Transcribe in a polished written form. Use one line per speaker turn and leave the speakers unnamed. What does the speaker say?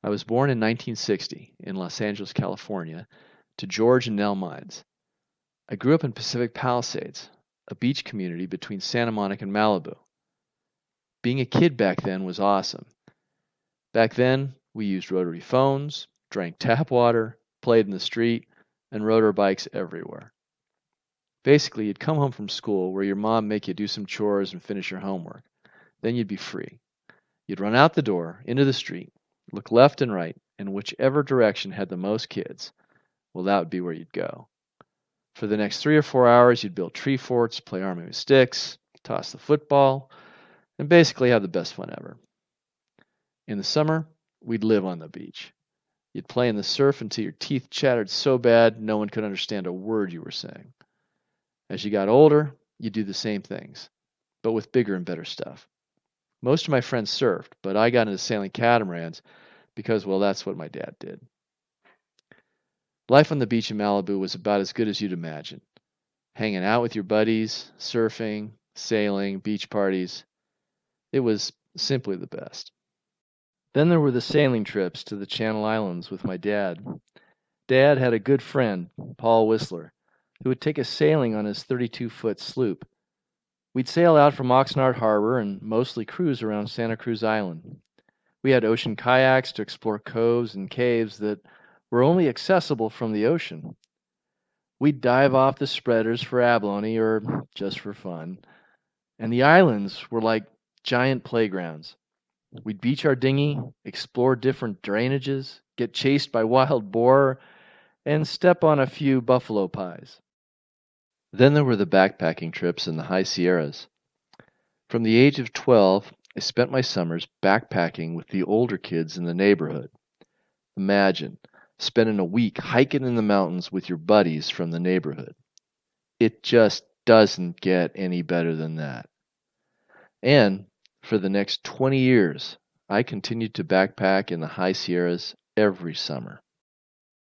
I was born in 1960 in Los Angeles, California, to George and Nell Mines. I grew up in Pacific Palisades, a beach community between Santa Monica and Malibu. Being a kid back then was awesome. Back then, we used rotary phones, drank tap water, played in the street, and rode our bikes everywhere. Basically, you'd come home from school where your mom make you do some chores and finish your homework. Then you'd be free. You'd run out the door, into the street, look left and right, and whichever direction had the most kids, well, that would be where you'd go. For the next 3 or 4 hours, you'd build tree forts, play army with sticks, toss the football, and basically have the best fun ever. In the summer, we'd live on the beach. You'd play in the surf until your teeth chattered so bad no one could understand a word you were saying. As you got older, you'd do the same things, but with bigger and better stuff. Most of my friends surfed, but I got into sailing catamarans because, well, that's what my dad did. Life on the beach in Malibu was about as good as you'd imagine. Hanging out with your buddies, surfing, sailing, beach parties. It was simply the best. Then there were the sailing trips to the Channel Islands with my dad. Dad had a good friend, Paul Whistler, who would take us sailing on his 32-foot sloop. We'd sail out from Oxnard Harbor and mostly cruise around Santa Cruz Island. We had ocean kayaks to explore coves and caves that were only accessible from the ocean. We'd dive off the spreaders for abalone or just for fun. And the islands were like giant playgrounds. We'd beach our dinghy, explore different drainages, get chased by wild boar, and step on a few buffalo pies. Then there were the backpacking trips in the high Sierras. From the age of 12, I spent my summers backpacking with the older kids in the neighborhood. Imagine spending a week hiking in the mountains with your buddies from the neighborhood. It just doesn't get any better than that. And for the next 20 years, I continued to backpack in the high Sierras every summer.